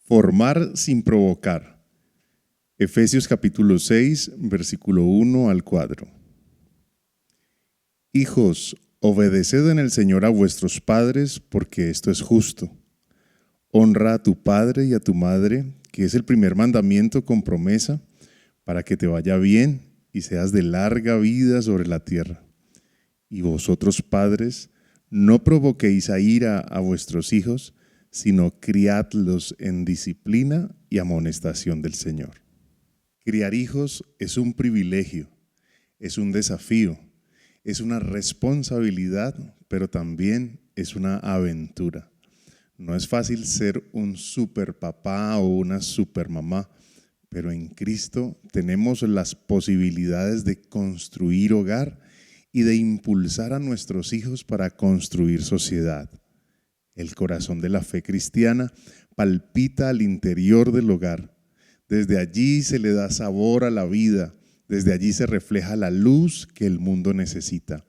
Formar sin provocar. Efesios capítulo 6, versículo 1 al 4. Hijos, obedeced en el Señor a vuestros padres, porque esto es justo. Honra a tu padre y a tu madre, que es el primer mandamiento con promesa, para que te vaya bien y seas de larga vida sobre la tierra. Y vosotros, padres, no provoquéis a ira a vuestros hijos, sino criadlos en disciplina y amonestación del Señor. Criar hijos es un privilegio, es un desafío, es una responsabilidad, pero también es una aventura. No es fácil ser un super papá o una super mamá, pero en Cristo tenemos las posibilidades de construir hogar y de impulsar a nuestros hijos para construir sociedad. El corazón de la fe cristiana palpita al interior del hogar. Desde allí se le da sabor a la vida, desde allí se refleja la luz que el mundo necesita.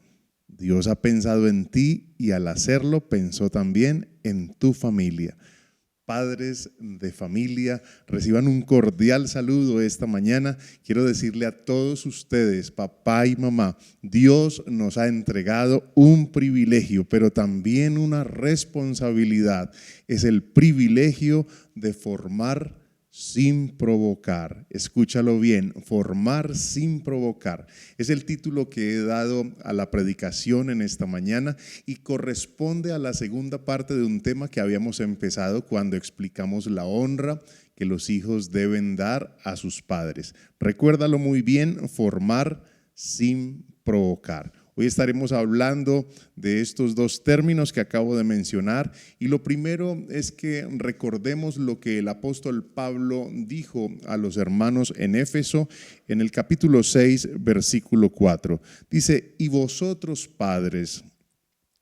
Dios ha pensado en ti y al hacerlo pensó también en tu familia. Padres de familia, reciban un cordial saludo esta mañana. Quiero decirle a todos ustedes, papá y mamá, Dios nos ha entregado un privilegio, pero también una responsabilidad. Es el privilegio de formar sin provocar. Escúchalo bien, formar sin provocar. Es el título que he dado a la predicación en esta mañana y corresponde a la segunda parte de un tema que habíamos empezado cuando explicamos la honra que los hijos deben dar a sus padres. Recuérdalo muy bien, formar sin provocar. Hoy estaremos hablando de estos dos términos que acabo de mencionar y lo primero es que recordemos lo que el apóstol Pablo dijo a los hermanos en Éfeso en el capítulo 6, versículo 4. Dice, y vosotros padres,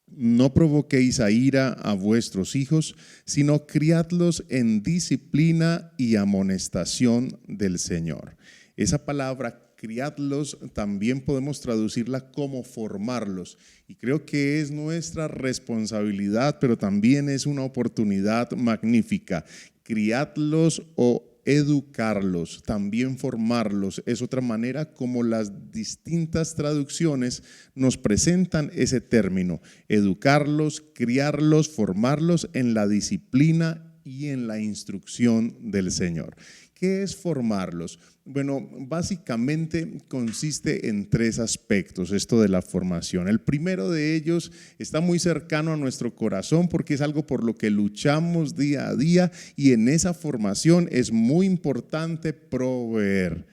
no provoquéis a ira a vuestros hijos, sino criadlos en disciplina y amonestación del Señor. Esa palabra criadlos también podemos traducirla como formarlos y creo que es nuestra responsabilidad, pero también es una oportunidad magnífica. Criadlos o educarlos, también formarlos, es otra manera como las distintas traducciones nos presentan ese término, educarlos, criarlos, formarlos en la disciplina y en la instrucción del Señor. ¿Qué es formarlos? Bueno, básicamente consiste en tres aspectos esto de la formación. El primero de ellos está muy cercano a nuestro corazón porque es algo por lo que luchamos día a día y en esa formación es muy importante proveer.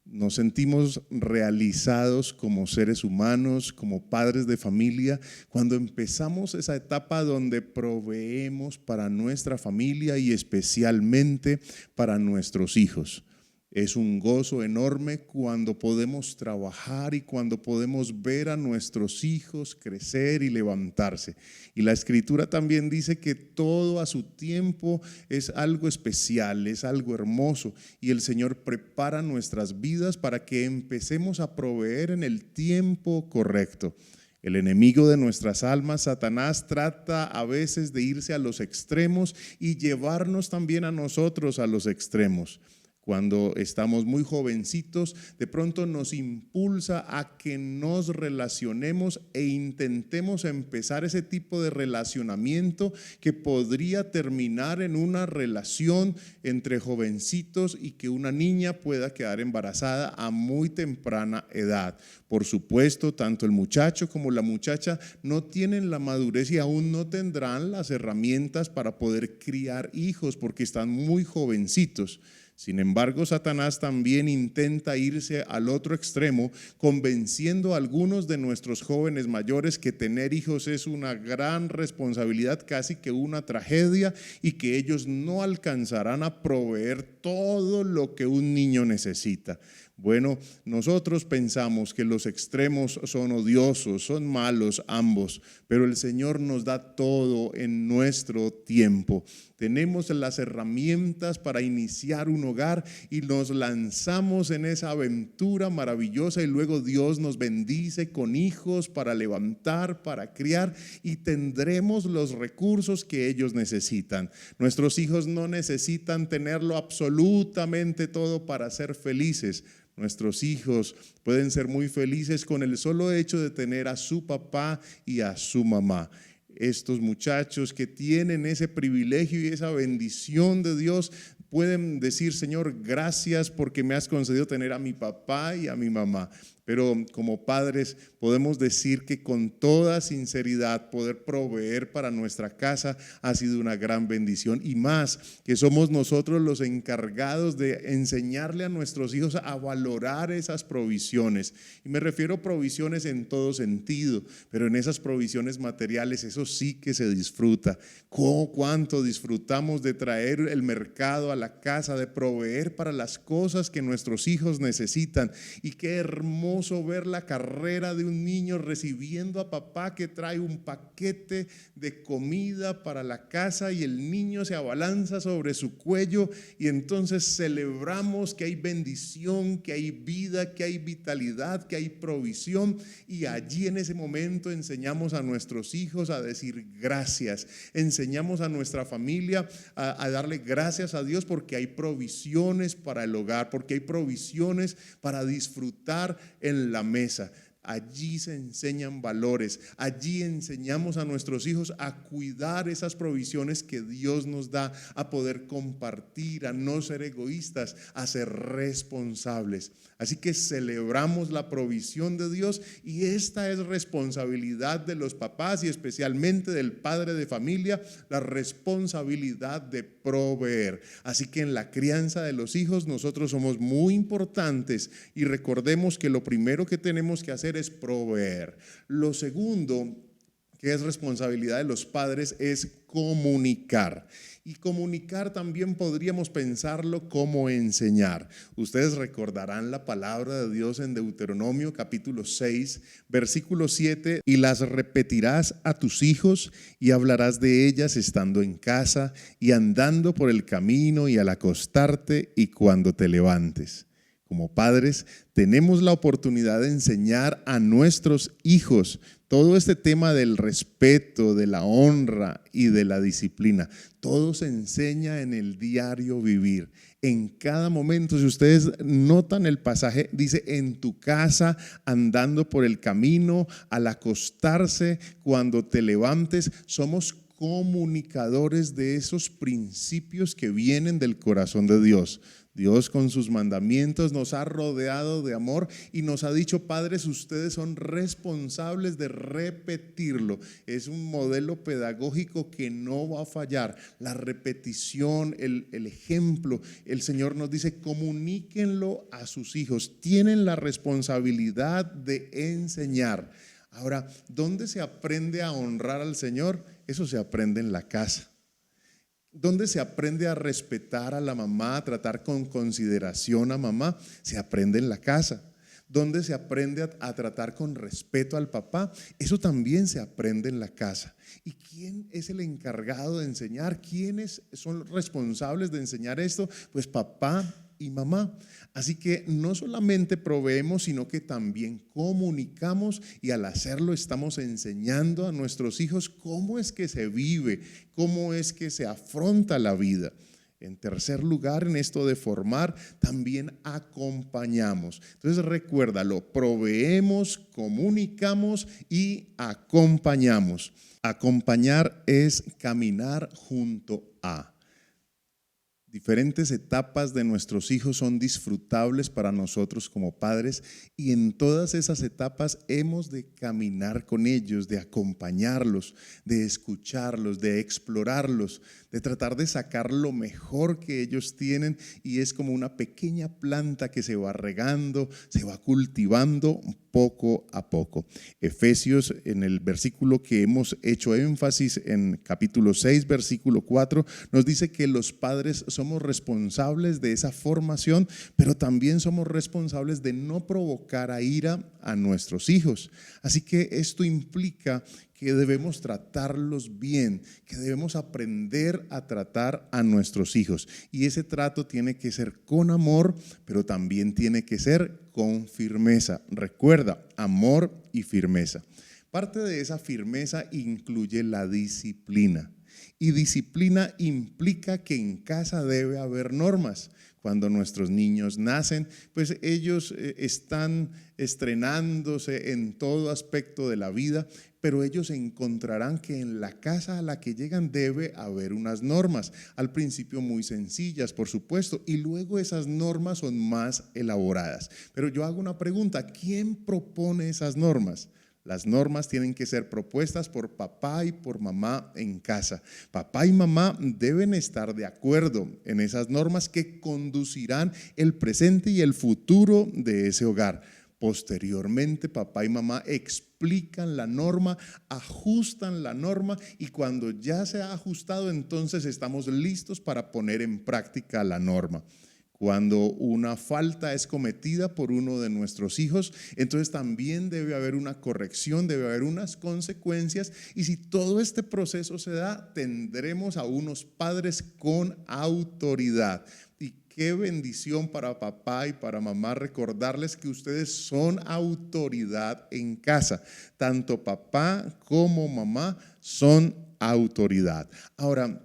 Nos sentimos realizados como seres humanos, como padres de familia, cuando empezamos esa etapa donde proveemos para nuestra familia y especialmente para nuestros hijos. Es un gozo enorme cuando podemos trabajar y cuando podemos ver a nuestros hijos crecer y levantarse. Y la Escritura también dice que todo a su tiempo es algo especial, es algo hermoso. Y el Señor prepara nuestras vidas para que empecemos a proveer en el tiempo correcto. El enemigo de nuestras almas, Satanás, trata a veces de irse a los extremos y llevarnos también a nosotros a los extremos. Cuando estamos muy jovencitos, de pronto nos impulsa a que nos relacionemos e intentemos empezar ese tipo de relacionamiento que podría terminar en una relación entre jovencitos y que una niña pueda quedar embarazada a muy temprana edad. Por supuesto, tanto el muchacho como la muchacha no tienen la madurez y aún no tendrán las herramientas para poder criar hijos porque están muy jovencitos. Sin embargo, Satanás también intenta irse al otro extremo, convenciendo a algunos de nuestros jóvenes mayores que tener hijos es una gran responsabilidad, casi que una tragedia, y que ellos no alcanzarán a proveer todo lo que un niño necesita. Bueno, nosotros pensamos que los extremos son odiosos, son malos ambos, pero el Señor nos da todo en nuestro tiempo. Tenemos las herramientas para iniciar un hogar y nos lanzamos en esa aventura maravillosa y luego Dios nos bendice con hijos para levantar, para criar y tendremos los recursos que ellos necesitan. Nuestros hijos no necesitan tenerlo absolutamente todo para ser felices. Nuestros hijos pueden ser muy felices con el solo hecho de tener a su papá y a su mamá. Estos muchachos que tienen ese privilegio y esa bendición de Dios pueden decir: Señor, gracias porque me has concedido tener a mi papá y a mi mamá. Pero como padres podemos decir que con toda sinceridad poder proveer para nuestra casa ha sido una gran bendición, y más que somos nosotros los encargados de enseñarle a nuestros hijos a valorar esas provisiones. Y me refiero a provisiones en todo sentido, pero en esas provisiones materiales, eso sí que se disfruta. ¿Cuánto disfrutamos de traer el mercado a la casa, de proveer para las cosas que nuestros hijos necesitan? Y qué hermoso ver la carrera de un niño recibiendo a papá que trae un paquete de comida para la casa y el niño se abalanza sobre su cuello, y entonces celebramos que hay bendición, que hay vida, que hay vitalidad, que hay provisión, y allí en ese momento enseñamos a nuestros hijos a decir gracias, enseñamos a nuestra familia a darle gracias a Dios porque hay provisiones para el hogar, porque hay provisiones para disfrutar en la mesa. Allí se enseñan valores, allí enseñamos a nuestros hijos a cuidar esas provisiones que Dios nos da, a poder compartir, a no ser egoístas, a ser responsables. Así que celebramos la provisión de Dios, y esta es responsabilidad de los papás y especialmente del padre de familia, la responsabilidad de proveer. Así que en la crianza de los hijos nosotros somos muy importantes, y recordemos que lo primero que tenemos que hacer es proveer. Lo segundo, que es responsabilidad de los padres, es comunicar. Y comunicar también podríamos pensarlo como enseñar. Ustedes recordarán la palabra de Dios en Deuteronomio capítulo 6, versículo 7: y las repetirás a tus hijos y hablarás de ellas estando en casa y andando por el camino y al acostarte y cuando te levantes. Como padres tenemos la oportunidad de enseñar a nuestros hijos todo este tema del respeto, de la honra y de la disciplina. Todo se enseña en el diario vivir, en cada momento. Si ustedes notan el pasaje, dice: en tu casa, andando por el camino, al acostarse, cuando te levantes. Somos comunicadores de esos principios que vienen del corazón de Dios. Dios con sus mandamientos nos ha rodeado de amor y nos ha dicho: padres, ustedes son responsables de repetirlo. Es un modelo pedagógico que no va a fallar. La repetición, el ejemplo. El Señor nos dice: comuníquenlo a sus hijos. Tienen la responsabilidad de enseñar. Ahora, ¿dónde se aprende a honrar al Señor? Eso se aprende en la casa. ¿Dónde se aprende a respetar a la mamá, a tratar con consideración a mamá? Se aprende en la casa. ¿Dónde se aprende a tratar con respeto al papá? Eso también se aprende en la casa. ¿Y quién es el encargado de enseñar? ¿Quiénes son responsables de enseñar esto? Pues papá y mamá. Así que no solamente proveemos, sino que también comunicamos, y al hacerlo estamos enseñando a nuestros hijos cómo es que se vive, cómo es que se afronta la vida. En tercer lugar, en esto de formar, también acompañamos. Entonces recuérdalo: proveemos, comunicamos y acompañamos. Acompañar es caminar junto a. Diferentes etapas de nuestros hijos son disfrutables para nosotros como padres, y en todas esas etapas hemos de caminar con ellos, de acompañarlos, de escucharlos, de explorarlos, de tratar de sacar lo mejor que ellos tienen. Y es como una pequeña planta que se va regando, se va cultivando poco a poco. Efesios, en el versículo que hemos hecho énfasis en capítulo 6, versículo 4, nos dice que los padres somos responsables de esa formación, pero también somos responsables de no provocar a ira a nuestros hijos. Así que esto implica que debemos tratarlos bien, que debemos aprender a tratar a nuestros hijos. Y ese trato tiene que ser con amor, pero también tiene que ser con firmeza. Recuerda, amor y firmeza. Parte de esa firmeza incluye la disciplina. Y disciplina implica que en casa debe haber normas. Cuando nuestros niños nacen, pues ellos están estrenándose en todo aspecto de la vida, pero ellos encontrarán que en la casa a la que llegan debe haber unas normas, al principio muy sencillas, por supuesto, y luego esas normas son más elaboradas. Pero yo hago una pregunta, ¿quién propone esas normas? Las normas tienen que ser propuestas por papá y por mamá en casa. Papá y mamá deben estar de acuerdo en esas normas que conducirán el presente y el futuro de ese hogar. Posteriormente, papá y mamá explican la norma, ajustan la norma y cuando ya se ha ajustado, entonces estamos listos para poner en práctica la norma. Cuando una falta es cometida por uno de nuestros hijos, entonces también debe haber una corrección, debe haber unas consecuencias y si todo este proceso se da, tendremos a unos padres con autoridad. Y qué bendición para papá y para mamá recordarles que ustedes son autoridad en casa. Tanto papá como mamá son autoridad. Ahora,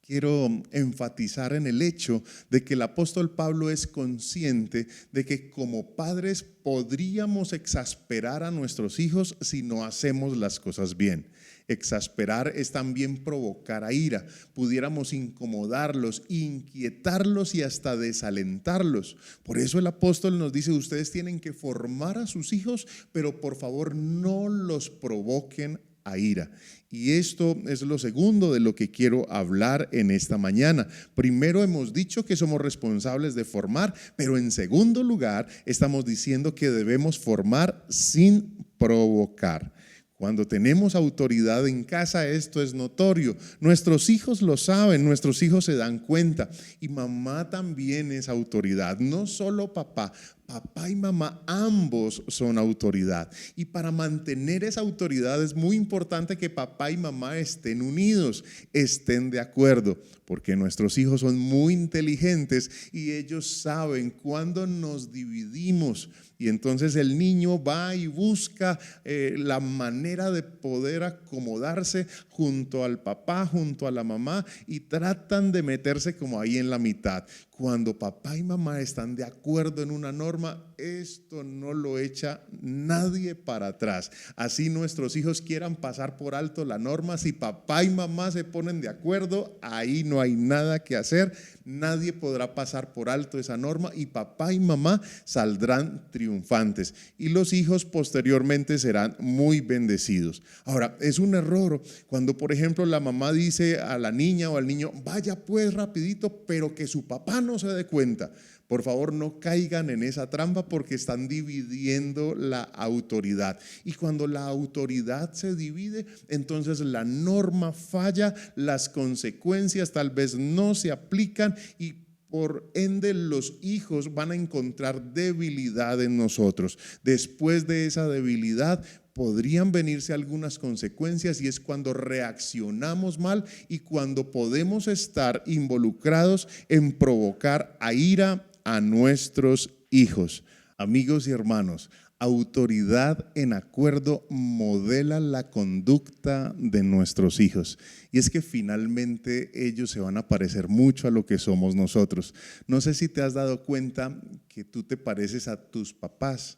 quiero enfatizar en el hecho de que el apóstol Pablo es consciente de que como padres podríamos exasperar a nuestros hijos si no hacemos las cosas bien. Exasperar es también provocar a ira. Pudiéramos incomodarlos, inquietarlos y hasta desalentarlos. Por eso el apóstol nos dice, ustedes tienen que formar a sus hijos, pero por favor no los provoquen a ira. Y esto es lo segundo de lo que quiero hablar en esta mañana. Primero hemos dicho que somos responsables de formar, pero en segundo lugar estamos diciendo que debemos formar sin provocar. Cuando tenemos autoridad en casa, esto es notorio. Nuestros hijos lo saben, nuestros hijos se dan cuenta. Y mamá también es autoridad, no solo papá. Papá y mamá ambos son autoridad y para mantener esa autoridad es muy importante que papá y mamá estén unidos, estén de acuerdo, porque nuestros hijos son muy inteligentes y ellos saben cuándo nos dividimos y entonces el niño va y busca la manera de poder acomodarse junto al papá, junto a la mamá y tratan de meterse como ahí en la mitad. Cuando papá y mamá están de acuerdo en una norma, esto no lo echa nadie para atrás. Así nuestros hijos quieran pasar por alto la norma, si papá y mamá se ponen de acuerdo, ahí no hay nada que hacer. Nadie podrá pasar por alto esa norma y papá y mamá saldrán triunfantes y los hijos posteriormente serán muy bendecidos. Ahora, es un error cuando, por ejemplo, la mamá dice a la niña o al niño, vaya pues rapidito, pero que su papá no se dé cuenta. Por favor, no caigan en esa trampa porque están dividiendo la autoridad. Y cuando la autoridad se divide, entonces la norma falla, las consecuencias tal vez no se aplican y por ende los hijos van a encontrar debilidad en nosotros. Después de esa debilidad podrían venirse algunas consecuencias y es cuando reaccionamos mal y cuando podemos estar involucrados en provocar a ira a nuestros hijos. Amigos y hermanos, autoridad en acuerdo modela la conducta de nuestros hijos. Y es que finalmente ellos se van a parecer mucho a lo que somos nosotros. No sé si te has dado cuenta que tú te pareces a tus papás.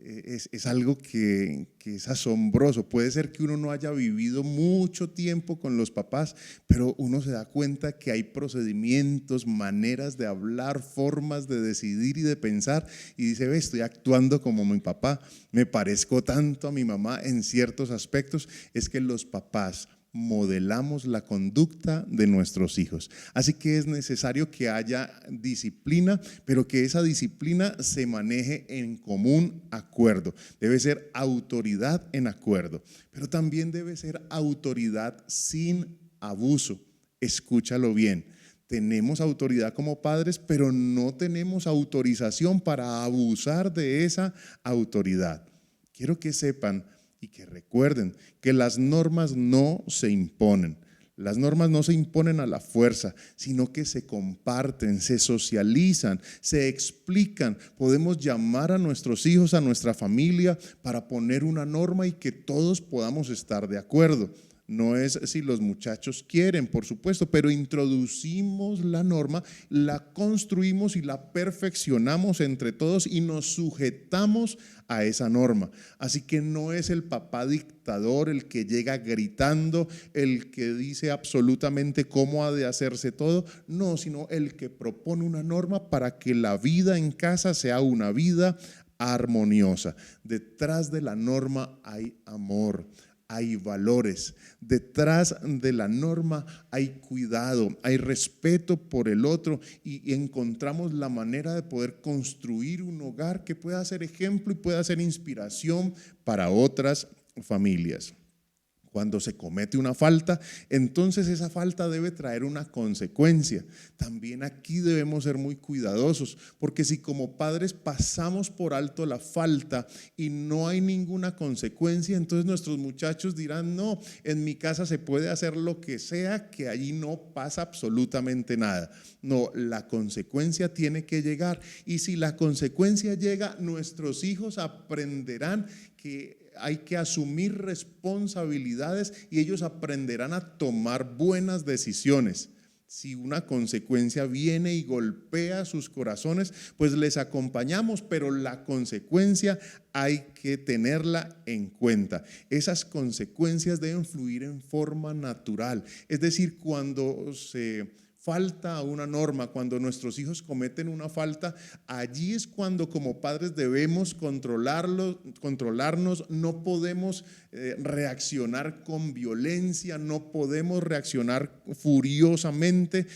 Es algo que es asombroso. Puede ser que uno no haya vivido mucho tiempo con los papás, pero uno se da cuenta que hay procedimientos, maneras de hablar, formas de decidir y de pensar y dice, ve, estoy actuando como mi papá, me parezco tanto a mi mamá en ciertos aspectos. Es que los papás modelamos la conducta de nuestros hijos. Así que es necesario que haya disciplina, pero que esa disciplina se maneje en común acuerdo. Debe ser autoridad en acuerdo, pero también debe ser autoridad sin abuso. Escúchalo bien. Tenemos autoridad como padres, pero no tenemos autorización para abusar de esa autoridad. Quiero que sepan y que recuerden que las normas no se imponen. Las normas no se imponen a la fuerza, sino que se comparten, se socializan, se explican. Podemos llamar a nuestros hijos, a nuestra familia, para poner una norma y que todos podamos estar de acuerdo. No es si los muchachos quieren, por supuesto, pero introducimos la norma, la construimos y la perfeccionamos entre todos y nos sujetamos a esa norma. Así que no es el papá dictador el que llega gritando, el que dice absolutamente cómo ha de hacerse todo, no, sino el que propone una norma para que la vida en casa sea una vida armoniosa. Detrás de la norma hay amor. Hay valores, detrás de la norma hay cuidado, hay respeto por el otro y encontramos la manera de poder construir un hogar que pueda ser ejemplo y pueda ser inspiración para otras familias. Cuando se comete una falta, entonces esa falta debe traer una consecuencia. También aquí debemos ser muy cuidadosos, porque si como padres pasamos por alto la falta y no hay ninguna consecuencia, entonces nuestros muchachos dirán, no, en mi casa se puede hacer lo que sea, que allí no pasa absolutamente nada. No, la consecuencia tiene que llegar, y si la consecuencia llega, nuestros hijos aprenderán que hay que asumir responsabilidades y ellos aprenderán a tomar buenas decisiones. Si una consecuencia viene y golpea sus corazones, pues les acompañamos, pero la consecuencia hay que tenerla en cuenta. Esas consecuencias deben fluir en forma natural, es decir, cuando se falta a una norma, cuando nuestros hijos cometen una falta, allí es cuando como padres debemos controlarnos, no podemos reaccionar con violencia, no podemos reaccionar furiosamente.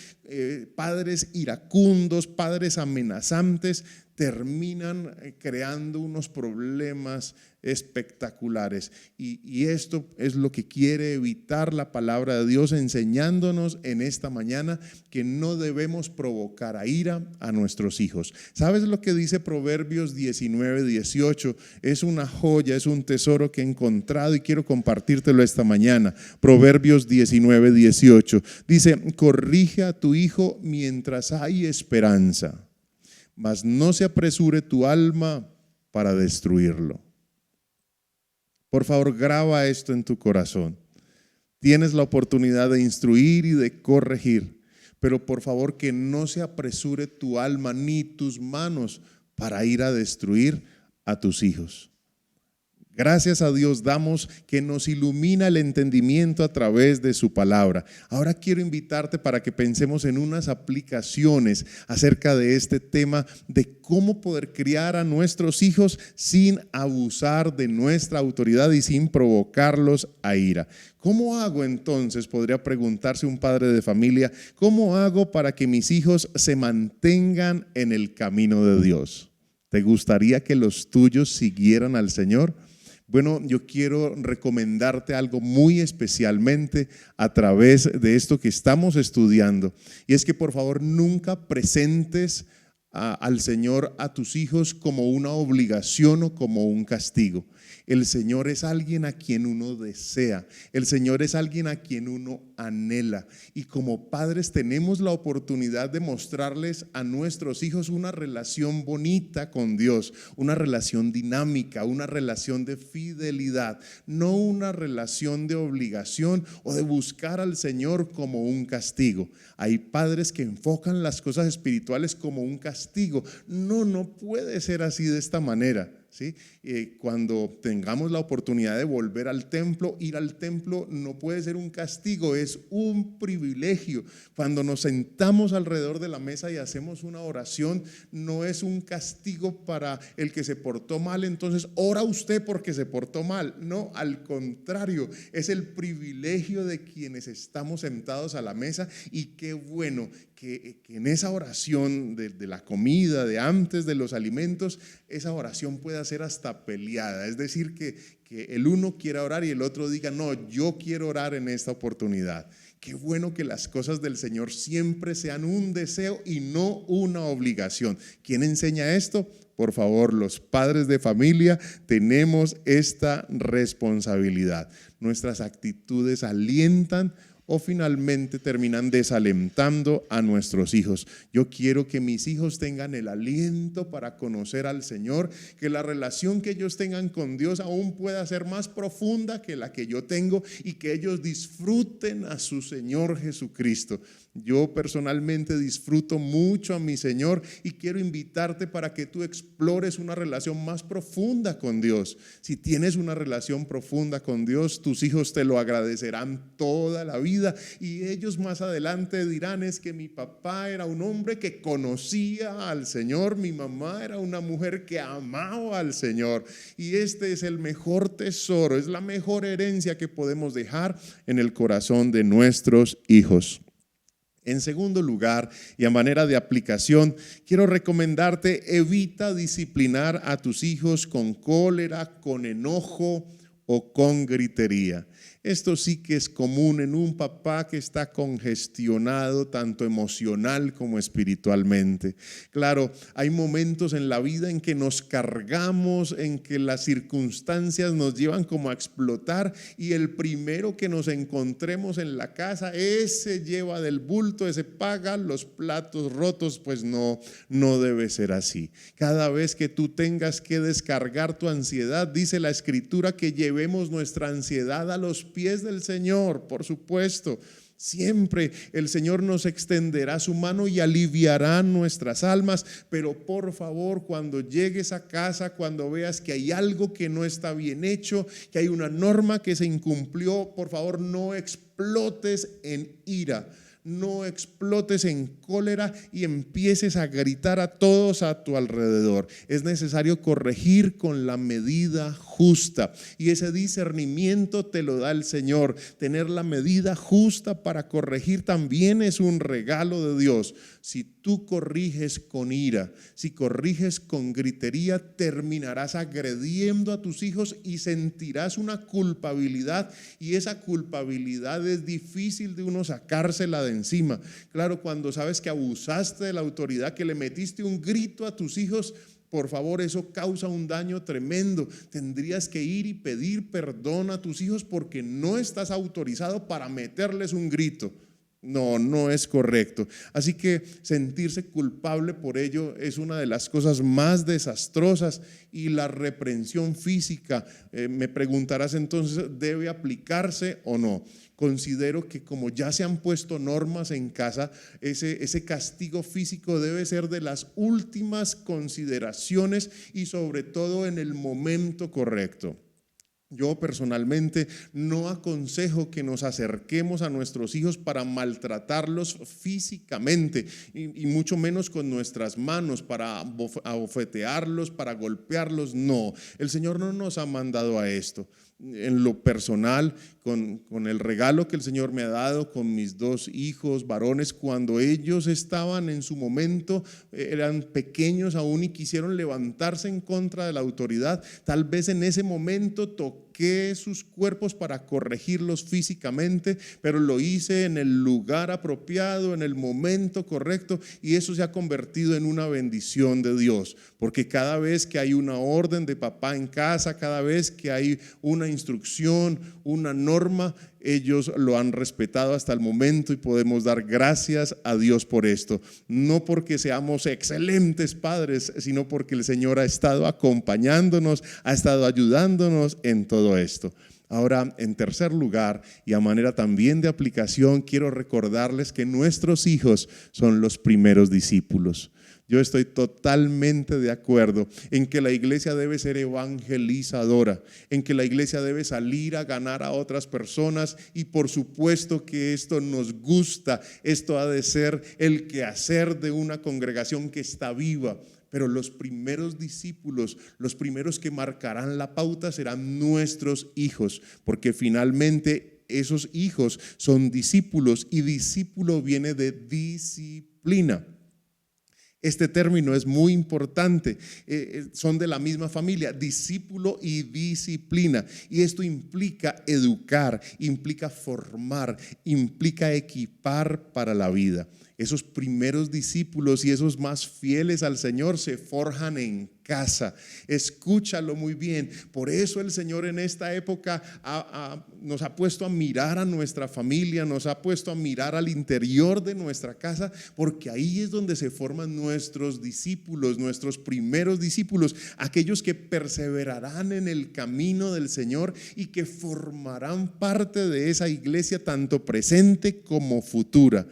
Padres iracundos, padres amenazantes terminan creando unos problemas espectaculares, y esto es lo que quiere evitar la palabra de Dios, enseñándonos en esta mañana que no debemos provocar a ira a nuestros hijos. ¿Sabes lo que dice Proverbios 19:18? Es una joya, es un tesoro que he encontrado y quiero compartírtelo esta mañana. Proverbios 19:18 dice: corrige a tu hijo mientras hay esperanza, mas no se apresure tu alma para destruirlo. Por favor, graba esto en tu corazón. Tienes la oportunidad de instruir y de corregir, pero por favor que no se apresure tu alma ni tus manos para ir a destruir a tus hijos. Gracias a Dios damos que nos ilumina el entendimiento a través de su palabra. Ahora quiero invitarte para que pensemos en unas aplicaciones acerca de este tema de cómo poder criar a nuestros hijos sin abusar de nuestra autoridad y sin provocarlos a ira. ¿Cómo hago entonces? Podría preguntarse un padre de familia, ¿cómo hago para que mis hijos se mantengan en el camino de Dios? ¿Te gustaría que los tuyos siguieran al Señor? Bueno, yo quiero recomendarte algo muy especialmente a través de esto que estamos estudiando, y es que por favor nunca presentes al Señor a tus hijos como una obligación o como un castigo. El Señor es alguien a quien uno desea, el Señor es alguien a quien uno anhela, y como padres tenemos la oportunidad de mostrarles a nuestros hijos una relación bonita con Dios, una relación dinámica, una relación de fidelidad, no una relación de obligación o de buscar al Señor como un castigo. Hay padres que enfocan las cosas espirituales como un castigo. No puede ser así de esta manera. ¿sí? Cuando tengamos la oportunidad de volver al templo, ir al templo no puede ser un castigo, es un privilegio. Cuando nos sentamos alrededor de la mesa y hacemos una oración, no es un castigo para el que se portó mal, entonces ora usted porque se portó mal. No, al contrario, es el privilegio de quienes estamos sentados a la mesa, y qué bueno que en esa oración de la comida, de antes de los alimentos, esa oración pueda ser hasta peleada, es decir, que el uno quiera orar y el otro diga, no, yo quiero orar en esta oportunidad. Qué bueno que las cosas del Señor siempre sean un deseo y no una obligación. ¿Quién enseña esto? Por favor, los padres de familia tenemos esta responsabilidad. Nuestras actitudes alientan o finalmente terminan desalentando a nuestros hijos. Yo quiero que mis hijos tengan el aliento para conocer al Señor, que la relación que ellos tengan con Dios aún pueda ser más profunda que la que yo tengo, y que ellos disfruten a su Señor Jesucristo. Yo personalmente disfruto mucho a mi Señor y quiero invitarte para que tú explores una relación más profunda con Dios. Si tienes una relación profunda con Dios, tus hijos te lo agradecerán toda la vida, y ellos más adelante dirán, es que mi papá era un hombre que conocía al Señor, mi mamá era una mujer que amaba al Señor, y este es el mejor tesoro, es la mejor herencia que podemos dejar en el corazón de nuestros hijos. En segundo lugar, y a manera de aplicación, quiero recomendarte: evita disciplinar a tus hijos con cólera, con enojo o con gritería. Esto sí que es común en un papá que está congestionado tanto emocional como espiritualmente. Claro, hay momentos en la vida en que nos cargamos, en que las circunstancias nos llevan como a explotar, y el primero que nos encontremos en la casa, ese lleva del bulto, ese paga los platos rotos. Pues no debe ser así. Cada vez que tú tengas que descargar tu ansiedad, dice la Escritura que llevemos nuestra ansiedad a los pies del Señor, por supuesto. Siempre el Señor nos extenderá su mano y aliviará nuestras almas, pero por favor, cuando llegues a casa, cuando veas que hay algo que no está bien hecho, que hay una norma que se incumplió, por favor no explotes en ira. No explotes en cólera y empieces a gritar a todos a tu alrededor. Es necesario corregir con la medida justa, y ese discernimiento te lo da el Señor. Tener la medida justa para corregir también es un regalo de Dios. Si tú corriges con ira, si corriges con gritería, terminarás agrediendo a tus hijos y sentirás una culpabilidad, y esa culpabilidad es difícil de uno sacársela de encima. Claro, cuando sabes que abusaste de la autoridad, que le metiste un grito a tus hijos, por favor, eso causa un daño tremendo. Tendrías que ir y pedir perdón a tus hijos porque no estás autorizado para meterles un grito. No es correcto. Así que sentirse culpable por ello es una de las cosas más desastrosas. Y la reprensión física, me preguntarás entonces, ¿debe aplicarse o no? Considero que como ya se han puesto normas en casa, ese castigo físico debe ser de las últimas consideraciones, y sobre todo en el momento correcto. Yo personalmente no aconsejo que nos acerquemos a nuestros hijos para maltratarlos físicamente, y mucho menos con nuestras manos para abofetearlos, para golpearlos. No, el Señor no nos ha mandado a esto. En lo personal, con el regalo que el Señor me ha dado, con mis dos hijos varones, cuando ellos estaban en su momento, eran pequeños aún y quisieron levantarse en contra de la autoridad, tal vez en ese momento toqué sus cuerpos para corregirlos físicamente, pero lo hice en el lugar apropiado, en el momento correcto, y eso se ha convertido en una bendición de Dios, porque cada vez que hay una orden de papá en casa, cada vez que hay una instrucción, una norma, ellos lo han respetado hasta el momento, y podemos dar gracias a Dios por esto. No porque seamos excelentes padres, sino porque el Señor ha estado acompañándonos, ha estado ayudándonos en todo esto. Ahora, en tercer lugar, y a manera también de aplicación, quiero recordarles que nuestros hijos son los primeros discípulos. Yo estoy totalmente de acuerdo en que la iglesia debe ser evangelizadora, en que la iglesia debe salir a ganar a otras personas, y por supuesto que esto nos gusta, esto ha de ser el quehacer de una congregación que está viva. Pero los primeros discípulos, los primeros que marcarán la pauta serán nuestros hijos, porque finalmente esos hijos son discípulos, y discípulo viene de disciplina. Este término es muy importante, son de la misma familia, discípulo y disciplina, y esto implica educar, implica formar, implica equipar para la vida. Esos primeros discípulos y esos más fieles al Señor se forjan en casa. Escúchalo muy bien. Por eso el Señor en esta época nos ha puesto a mirar a nuestra familia, nos ha puesto a mirar al interior de nuestra casa, porque ahí es donde se forman nuestros discípulos, nuestros primeros discípulos, aquellos que perseverarán en el camino del Señor y que formarán parte de esa iglesia tanto presente como futura.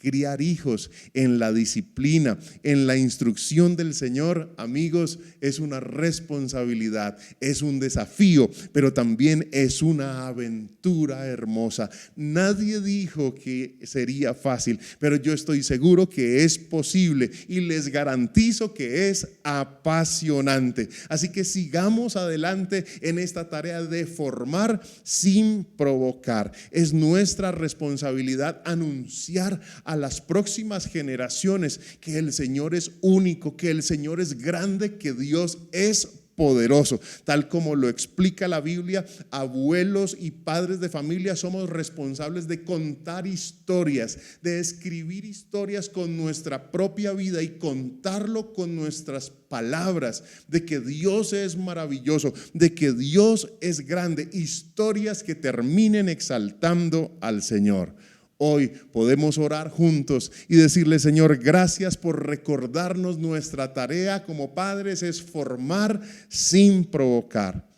Criar hijos en la disciplina, en la instrucción del Señor, amigos, es una responsabilidad, es un desafío, pero también es una aventura hermosa. Nadie dijo que sería fácil, pero yo estoy seguro que es posible, y les garantizo que es apasionante. Así que sigamos adelante en esta tarea de formar sin provocar. Es nuestra responsabilidad anunciar a las próximas generaciones que el Señor es único, que el Señor es grande, que Dios es poderoso. Tal como lo explica la Biblia, abuelos y padres de familia somos responsables de contar historias, de escribir historias con nuestra propia vida y contarlo con nuestras palabras, de que Dios es maravilloso, de que Dios es grande, historias que terminen exaltando al Señor. Hoy podemos orar juntos y decirle: Señor, gracias por recordarnos nuestra tarea como padres es formar sin provocar.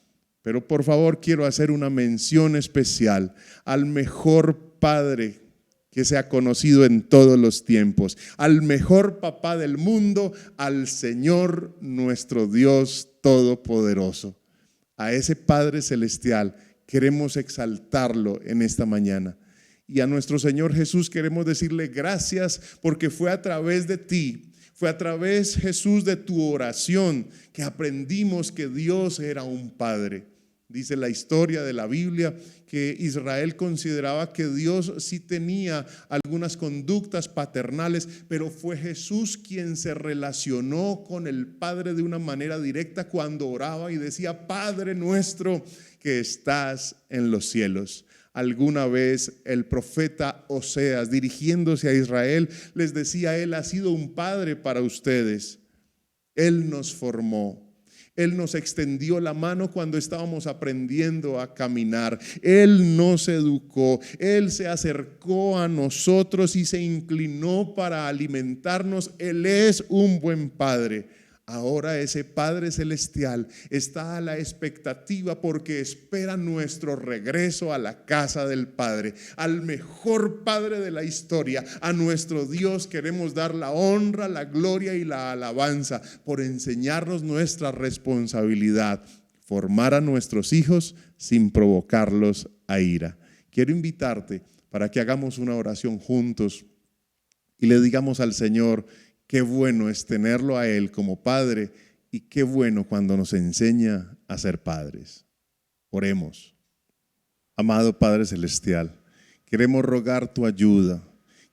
Pero por favor quiero hacer una mención especial al mejor padre que se ha conocido en todos los tiempos, al mejor papá del mundo, al Señor nuestro Dios Todopoderoso. A ese Padre Celestial queremos exaltarlo en esta mañana. Y a nuestro Señor Jesús queremos decirle gracias, porque fue a través de ti, fue a través, Jesús, de tu oración que aprendimos que Dios era un Padre. Dice la historia de la Biblia que Israel consideraba que Dios sí tenía algunas conductas paternales, pero fue Jesús quien se relacionó con el Padre de una manera directa cuando oraba y decía: Padre nuestro que estás en los cielos. Alguna vez el profeta Oseas, dirigiéndose a Israel, les decía: Él ha sido un padre para ustedes. Él nos formó. Él nos extendió la mano cuando estábamos aprendiendo a caminar. Él nos educó. Él se acercó a nosotros y se inclinó para alimentarnos. Él es un buen padre. Ahora ese Padre Celestial está a la expectativa porque espera nuestro regreso a la casa del Padre, al mejor Padre de la historia. A nuestro Dios queremos dar la honra, la gloria y la alabanza por enseñarnos nuestra responsabilidad, formar a nuestros hijos sin provocarlos a ira. Quiero invitarte para que hagamos una oración juntos y le digamos al Señor: qué bueno es tenerlo a Él como Padre, y qué bueno cuando nos enseña a ser padres. Oremos. Amado Padre Celestial, queremos rogar tu ayuda,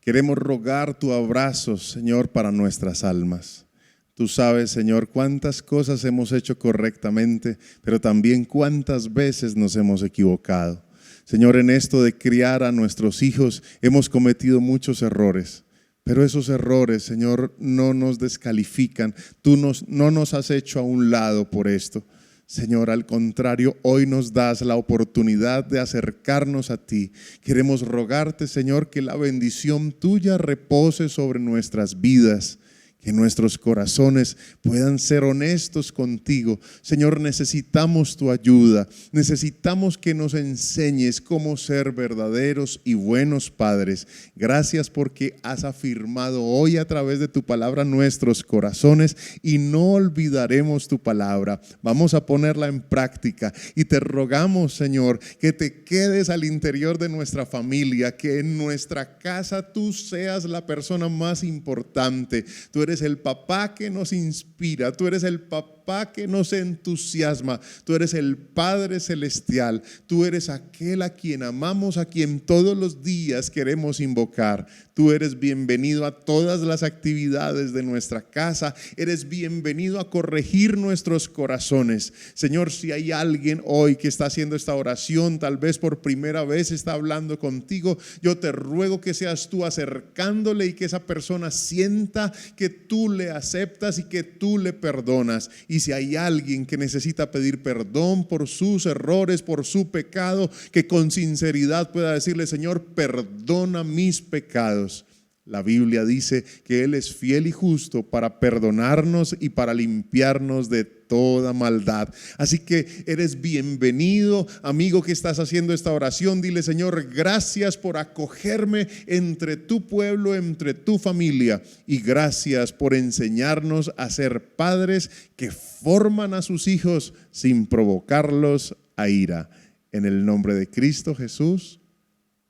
queremos rogar tu abrazo, Señor, para nuestras almas. Tú sabes, Señor, cuántas cosas hemos hecho correctamente, pero también cuántas veces nos hemos equivocado. Señor, en esto de criar a nuestros hijos hemos cometido muchos errores. Pero esos errores, Señor, no nos descalifican. Tú no nos has hecho a un lado por esto. Señor, al contrario, hoy nos das la oportunidad de acercarnos a ti. Queremos rogarte, Señor, que la bendición tuya repose sobre nuestras vidas. que nuestros corazones puedan ser honestos contigo. Señor, necesitamos tu ayuda, necesitamos que nos enseñes cómo ser verdaderos y buenos padres. Gracias porque has afirmado hoy a través de tu palabra nuestros corazones y no olvidaremos tu palabra. Vamos a ponerla en práctica y te rogamos, Señor, que te quedes al interior de nuestra familia, que en nuestra casa tú seas la persona más importante. Tú eres el papá que nos inspira, tú eres el papá que nos entusiasma, tú eres el Padre Celestial, tú eres aquel a quien amamos, a quien todos los días queremos invocar. Tú eres bienvenido a todas las actividades de nuestra casa, eres bienvenido a corregir nuestros corazones. Señor, si hay alguien hoy que está haciendo esta oración, tal vez por primera vez está hablando contigo, yo te ruego que seas tú acercándole y que esa persona sienta que tú le aceptas y que tú le perdonas. Y si hay alguien que necesita pedir perdón por sus errores, por su pecado, que con sinceridad pueda decirle: Señor, perdona mis pecados. La Biblia dice que Él es fiel y justo para perdonarnos y para limpiarnos de toda maldad. Así que eres bienvenido, amigo que estás haciendo esta oración. Dile: Señor, gracias por acogerme entre tu pueblo, entre tu familia, y gracias por enseñarnos a ser padres que forman a sus hijos sin provocarlos a ira. En el nombre de Cristo Jesús,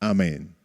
amén.